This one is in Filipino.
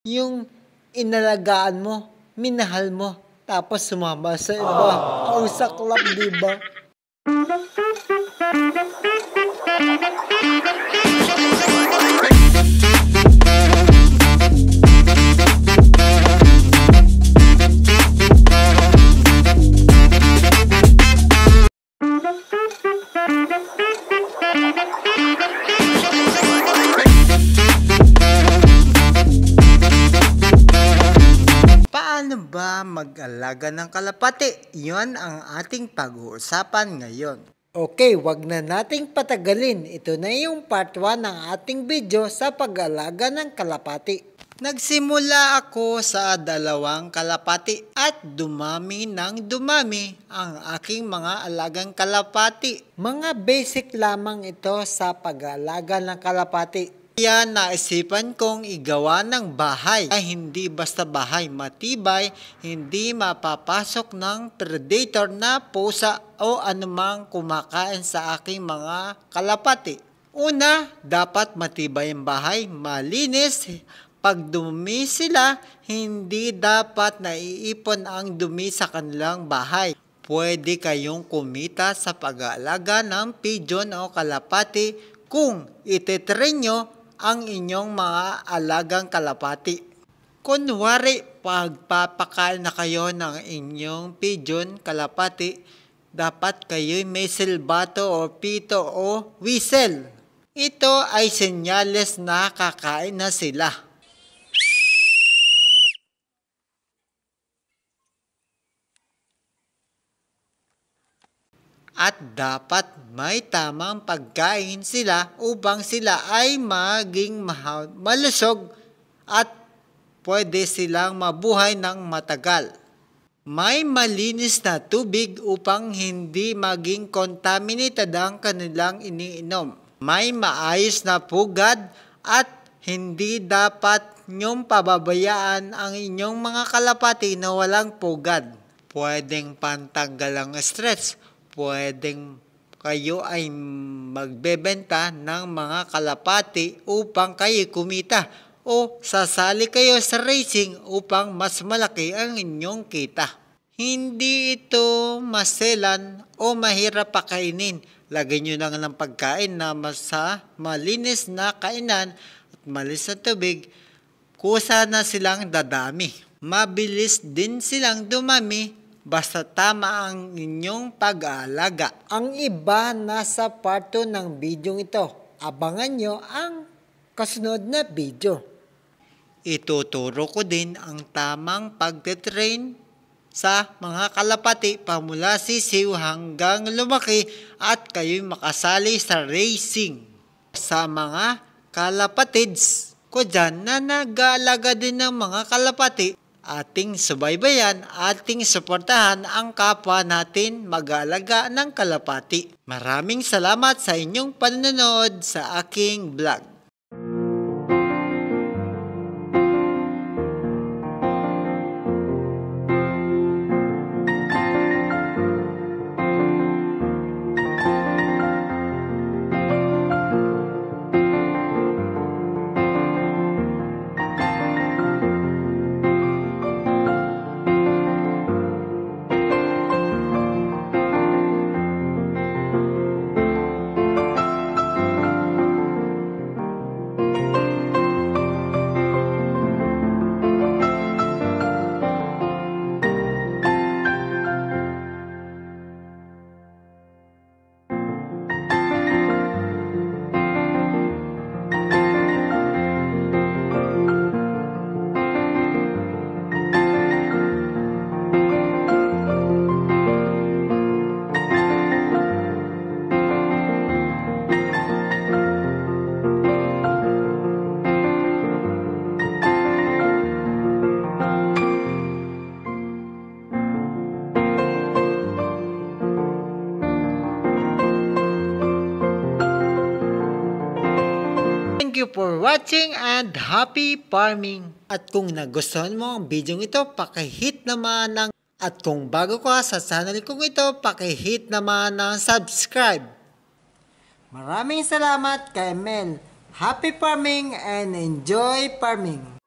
Yung inalagaan mo, minahal mo, tapos sumama sa iba. Ang saklap, diba? Paano ba mag-alaga ng kalapati? Yan ang ating pag-uusapan ngayon. Okay, wag na nating patagalin. Ito na yung part 1 ng ating video sa pag-alaga ng kalapati. Nagsimula ako sa 2 kalapati at dumami ng dumami ang aking mga alagang kalapati. Mga basic lamang ito sa pag-alaga ng kalapati. Kaya naisipan kong igawa ng bahay ay hindi basta bahay, matibay, hindi mapapasok ng predator na pusa o anumang kumakain sa aking mga kalapati. Una, dapat matibay ang bahay, malinis. Pag dumi sila, hindi dapat naiipon ang dumi sa kanilang bahay. Pwede kayong kumita sa pag-aalaga ng pigeon o kalapati kung ititrain nyo ang inyong mga alagang kalapati. Kunwari, pagpapakain na kayo ng inyong pigeon kalapati, dapat kayo'y may silbato o pito o whistle. Ito ay senyales na kakain na sila. At dapat may tamang pagkain sila upang sila ay maging malusog at pwede silang mabuhay ng matagal. May malinis na tubig upang hindi maging contaminated ang kanilang iniinom. May maayos na pugad at hindi dapat nyong pababayaan ang inyong mga kalapati na walang pugad. Pwedeng pantanggal ang stress. Pwedeng kayo ay magbebenta ng mga kalapati upang kayo kumita o sasali kayo sa racing upang mas malaki ang inyong kita. Hindi ito maselan o mahirap pakainin. Lagay nyo lang ng pagkain na malinis na kainan at malinis na tubig. Kusa na silang dadami. Mabilis din silang dumami. Basta tama ang inyong pag-aalaga. Ang iba nasa part 2 ng video ito. Abangan nyo ang kasunod na video. Ituturo ko din ang tamang pagtitrain sa mga kalapati pamula sisiw hanggang lumaki at kayo'y makasali sa racing. Sa mga kalapatids ko dyan na nag-aalaga din ng mga kalapati, ating subaybayan, ating suportahan ang kapwa natin mag-aalaga ng kalapati. Maraming salamat sa inyong panonood sa aking vlog. Thank you for watching and happy farming! At kung nagustuhan mo ang video ito, paki-hit naman ng at kung bago ka sa channel kong ito, paki-hit naman ng subscribe. Maraming salamat kay Mel. Happy farming and enjoy farming!